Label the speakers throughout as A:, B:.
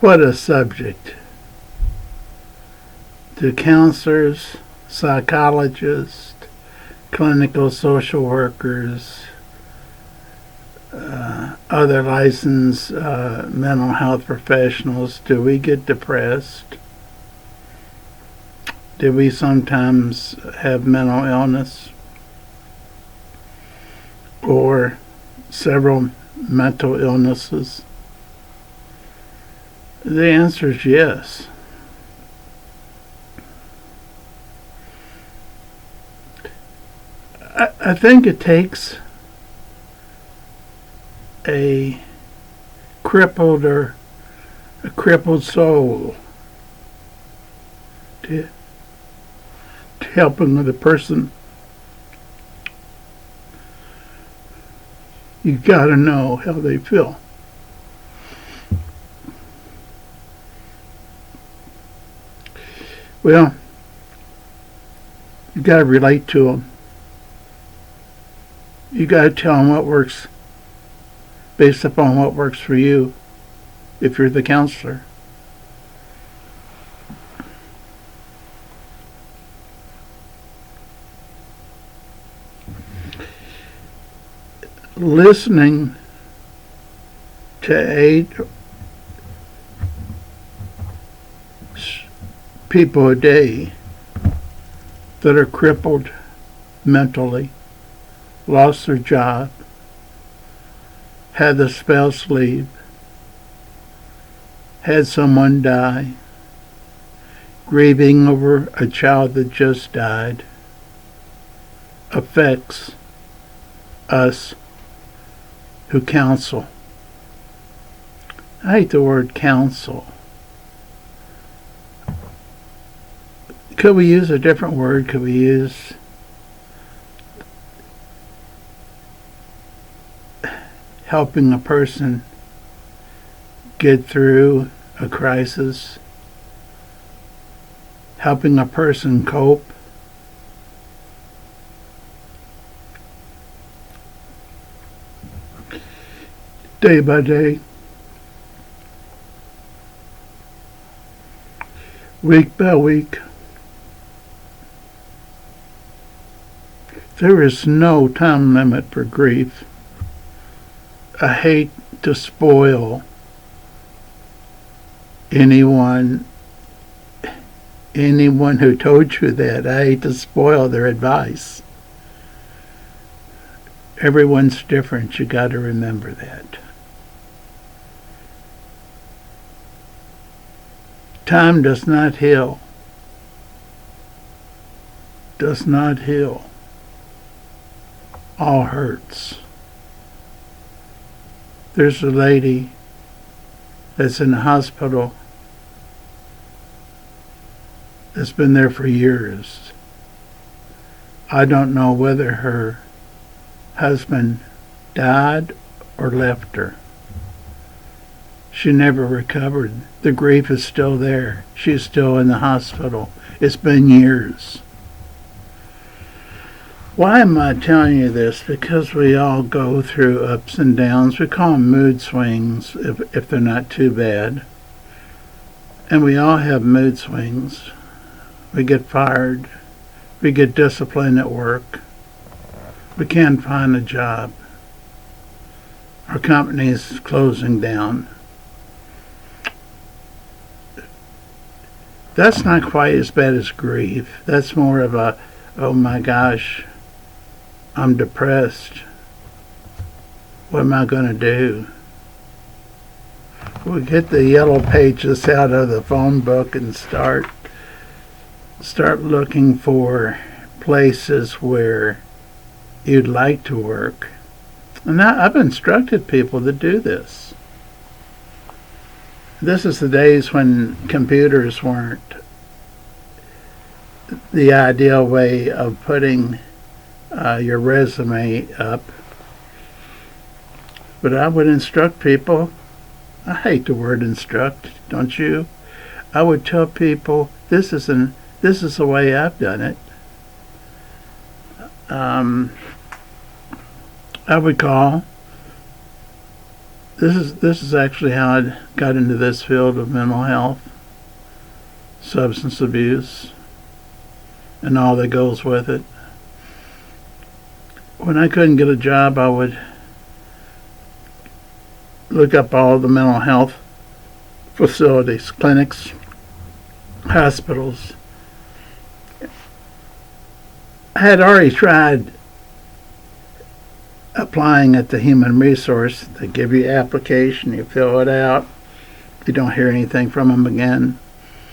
A: What a subject. Do counselors, psychologists, clinical social workers, other licensed mental health professionals, do we get depressed? Do we sometimes have mental illness or several mental illnesses? The answer is yes. I think it takes a crippled soul to help another person. You gotta know how they feel. Well, you gotta relate to them. You gotta tell them what works based upon what works for you if you're the counselor. Listening to 8 people a day that are crippled mentally, lost their job, had the spouse leave, had someone die, grieving over a child that just died, affects us who counsel. I hate the word counsel. Could we use a different word? Could we use helping a person get through a crisis? Helping a person cope? Day by day, week by week. There is no time limit for grief. I hate to spoil anyone who told you that. I hate to spoil their advice. Everyone's different. You got to remember that. Time does not heal. Does not heal. All hurts. There's a lady that's in the hospital that's been there for years. I don't know whether her husband died or left her. She never recovered. The grief is still there. She's still in the hospital. It's been years. Why am I telling you this? Because we all go through ups and downs. We call them mood swings if they're not too bad. And we all have mood swings. We get fired. We get disciplined at work. We can't find a job. Our company is closing down. That's not quite as bad as grief. That's more of a, oh my gosh, I'm depressed. What am I going to do? We'll get the yellow pages out of the phone book and start looking for places where you'd like to work. And I've instructed people to do this. This is the days when computers weren't the ideal way of putting your resume up. But I would instruct people. I hate the word instruct, don't you? I would tell people this is the way I've done it. I would call this is actually how I got into this field of mental health, substance abuse, and all that goes with it. When I couldn't get a job, I would look up all the mental health facilities, clinics, hospitals. I had already tried applying at the human resource. They give you an application, you fill it out. If you don't hear anything from them again,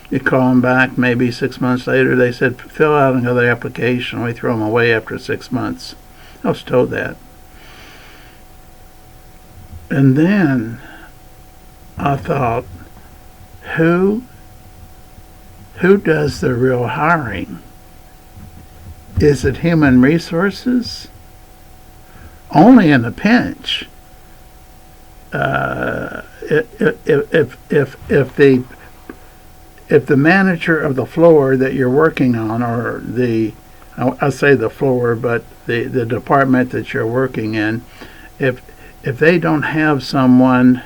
A: you call them back. Maybe 6 months later, they said, fill out another application. We throw them away after 6 months. I was told that. And then I thought, who does the real hiring? Is it human resources? Only in a pinch. If the manager of the floor that you're working on, or I say the floor, but the department that you're working in, if they don't have someone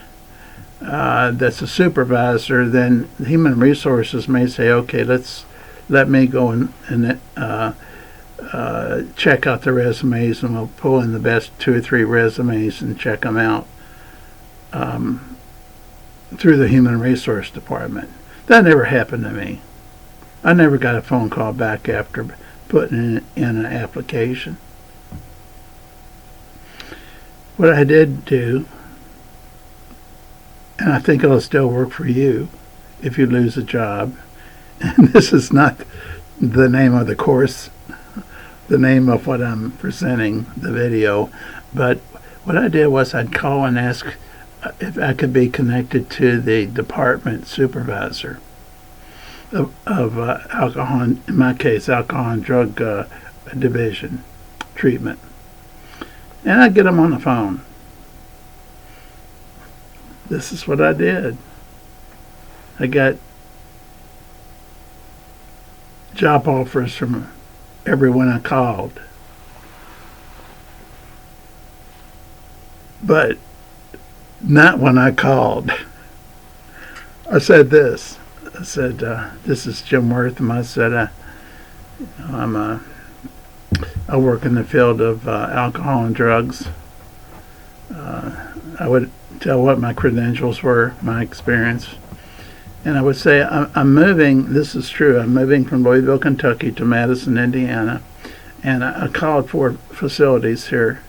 A: that's a supervisor, then human resources may say, okay, let me go and check out the resumes, and we'll pull in the best 2 or 3 resumes and check them out through the human resource department. That never happened to me. I never got a phone call back after putting in an application. What I did do, and I think it'll still work for you if you lose a job, and this is not the name of the course, the name of what I'm presenting, the video, but what I did was I'd call and ask if I could be connected to the department supervisor of alcohol, in my case, alcohol and drug division treatment. And I'd get them on the phone. This is what I did. I got job offers from everyone I called. But not when I called. I said this. I said, this is Jim Wortham. I said, I work in the field of alcohol and drugs. I would tell what my credentials were, my experience. And I would say, I'm moving, this is true, I'm moving from Louisville, Kentucky to Madison, Indiana. And I called 4 facilities here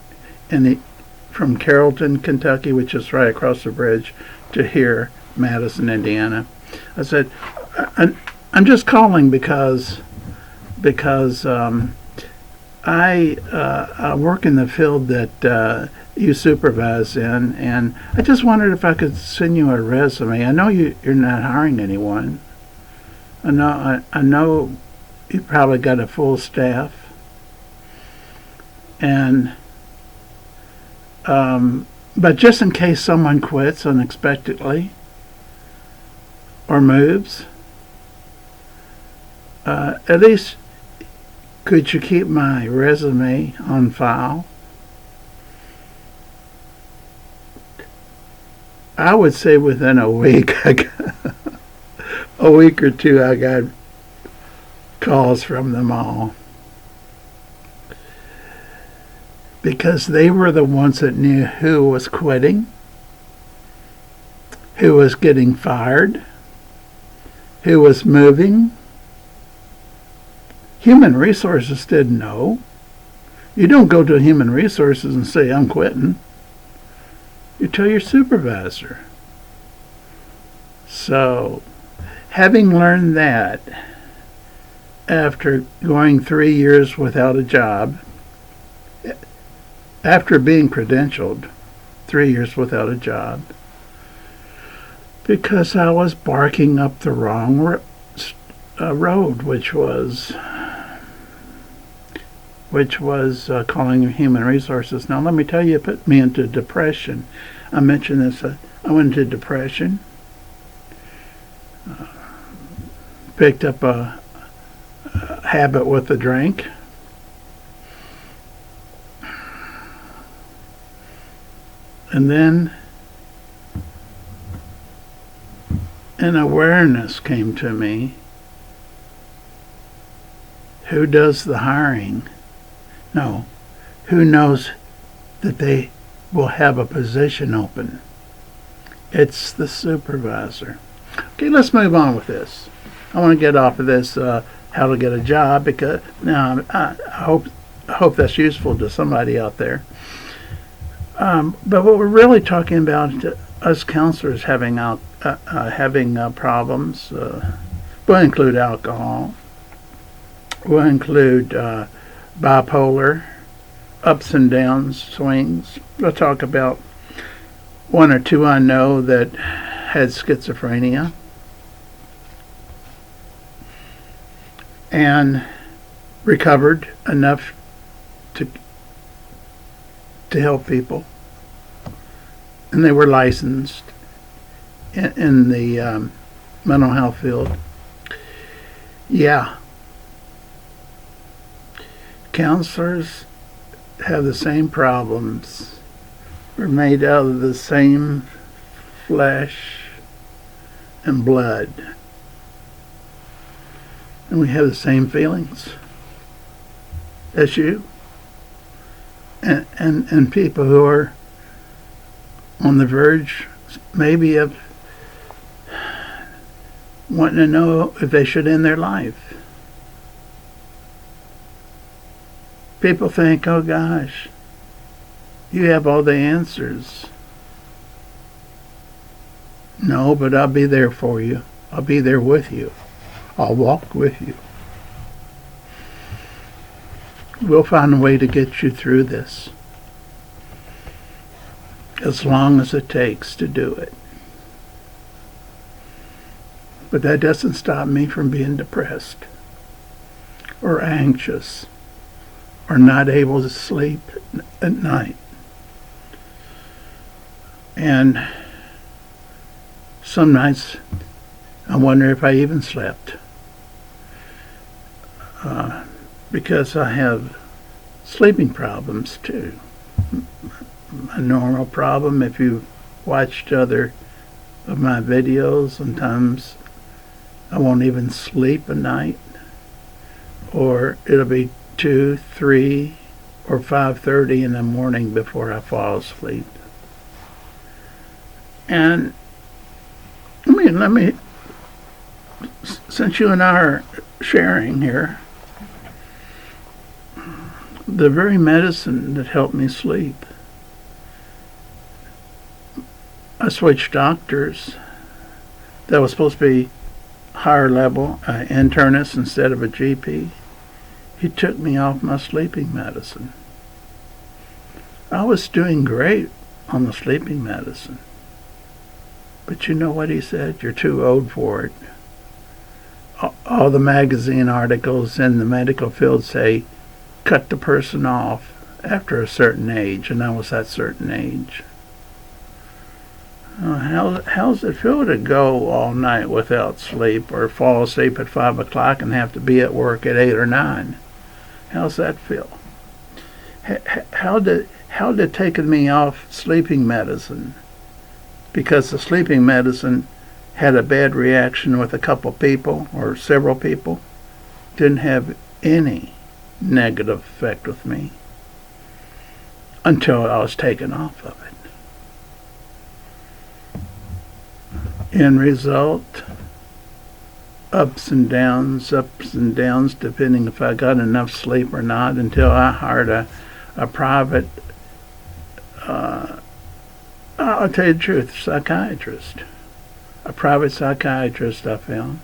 A: from Carrollton, Kentucky, which is right across the bridge, to here, Madison, Indiana. I said, I'm just calling because I work in the field that you supervise in, and I just wondered if I could send you a resume. I know you're not hiring anyone. I know you probably got a full staff, and but just in case someone quits unexpectedly or moves, at least could you keep my resume on file? I would say within a week, a week or 2, I got calls from them all. Because they were the ones that knew who was quitting, who was getting fired, who was moving. Human Resources didn't know. You don't go to Human Resources and say, I'm quitting. You tell your supervisor. So, having learned that, after going 3 years without a job, after being credentialed, 3 years without a job, because I was barking up the wrong road, which was calling Human Resources. Now, let me tell you, it put me into depression. I mentioned this. I went into depression, picked up a habit with a drink, and then an awareness came to me. Who does the hiring? No. Who knows that they will have a position open? It's the supervisor. Okay, let's move on with this. I want to get off of this how to get a job, because now I hope that's useful to somebody out there. But what we're really talking about, us counselors having problems, will include alcohol, will include bipolar, ups and downs, swings. We'll talk about one or two I know that had schizophrenia and recovered enough to help people, and they were licensed in the mental health field. Yeah, counselors have the same problems. We're made out of the same flesh and blood, and we have the same feelings as you and people who are on the verge maybe of wanting to know if they should end their life. People think, oh gosh, you have all the answers. No, but I'll be there for you. I'll be there with you. I'll walk with you. We'll find a way to get you through this, as long as it takes to do it. But that doesn't stop me from being depressed or anxious or not able to sleep at night. And some nights I wonder if I even slept, because I have sleeping problems too. A normal problem, if you watched other of my videos, sometimes I won't even sleep at night, or it'll be 2, 3, or 5:30 in the morning before I fall asleep. And let me, since you and I are sharing here, the very medicine that helped me sleep, I switched doctors. That was supposed to be higher level, internist instead of a GP. He took me off my sleeping medicine. I was doing great on the sleeping medicine. But you know what he said? You're too old for it. All the magazine articles in the medical field say, cut the person off after a certain age, and I was that certain age. How's it feel to go all night without sleep, or fall asleep at 5 o'clock and have to be at work at 8 or 9? How's that feel? How did taking me off sleeping medicine, because the sleeping medicine had a bad reaction with a couple people or several people, didn't have any negative effect with me until I was taken off of it. End result, ups and downs, depending if I got enough sleep or not, until I hired a private, I'll tell you the truth, psychiatrist. A private psychiatrist I found.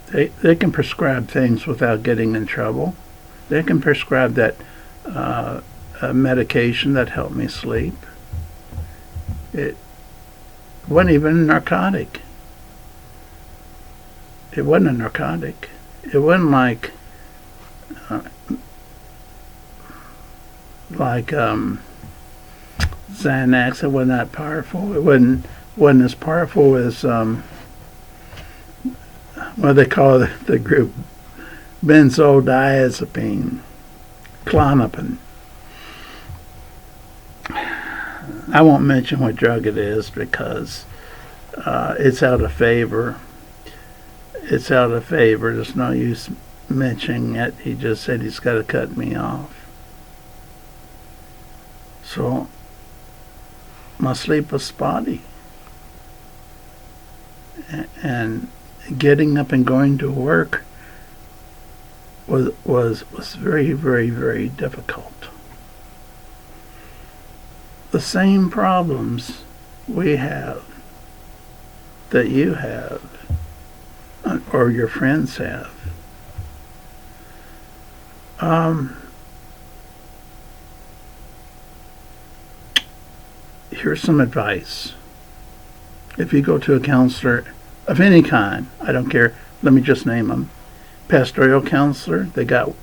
A: They can prescribe things without getting in trouble. They can prescribe that medication that helped me sleep. It wasn't even a narcotic. It wasn't a narcotic. It wasn't like Xanax. It wasn't that powerful. It wasn't as powerful as what they call the group benzodiazepine, Klonopin. I won't mention what drug it is, because It's out of favor. It's out of favor. There's no use mentioning it. He just said he's got to cut me off. So my sleep was spotty. And getting up and going to work was very, very, very difficult. The same problems we have that you have or your friends have. Here's some advice. If you go to a counselor of any kind, I don't care, let me just name them. Pastoral counselor, they got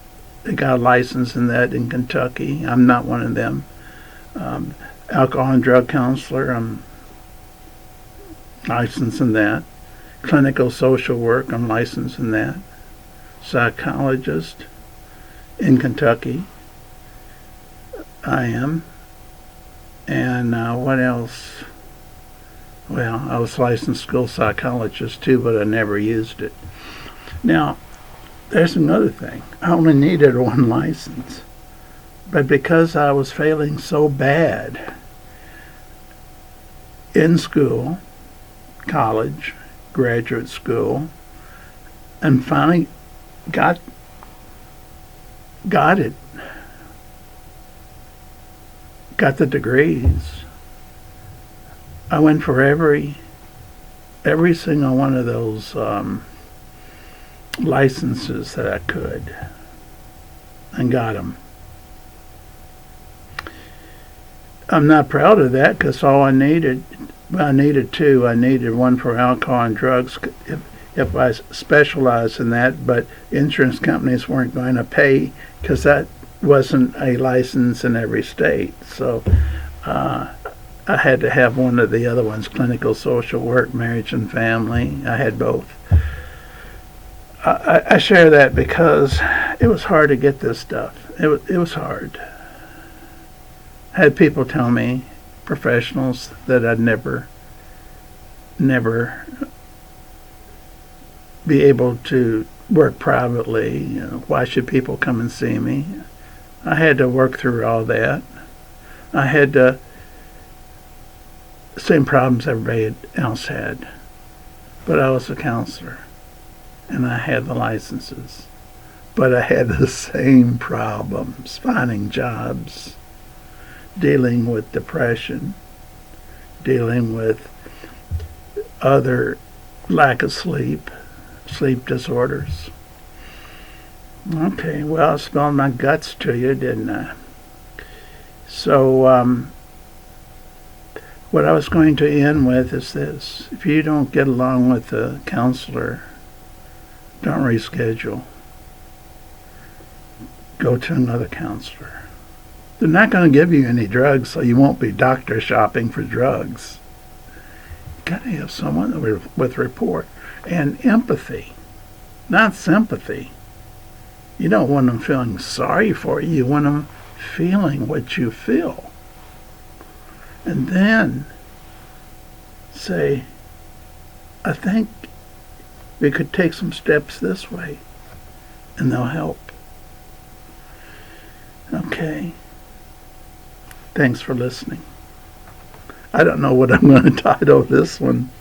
A: a license in that in Kentucky. I'm not one of them. Alcohol and drug counselor, I'm licensed in that. Clinical social work, I'm licensed in that. Psychologist in Kentucky, I am. And what else? Well, I was licensed school psychologist too, but I never used it. Now, there's another thing. I only needed one license. But because I was failing so bad in school, college, graduate school, and finally got it. Got the degrees. I went for every single one of those licenses that I could and got them. I'm not proud of that because all I needed two. I needed one for alcohol and drugs if I specialized in that, but insurance companies weren't going to pay because that wasn't a license in every state. So I had to have one of the other ones, clinical social work, marriage and family. I had both. I share that because it was hard to get this stuff. It was hard. I had people tell me, professionals, that I'd never be able to work privately. You know, why should people come and see me? I had to work through all that. I had the same problems everybody else had. But I was a counselor, and I had the licenses. But I had the same problems, finding jobs, dealing with depression, dealing with other lack of sleep disorders. Okay, well, I spilled my guts to you, didn't I? So, what I was going to end with is this. If you don't get along with the counselor, don't reschedule. Go to another counselor. They're not going to give you any drugs, so you won't be doctor shopping for drugs. You've got to have someone with rapport and empathy, not sympathy. You don't want them feeling sorry for you. You want them feeling what you feel. And then say, I think we could take some steps this way, and they'll help. Okay. Thanks for listening. I don't know what I'm going to title this one.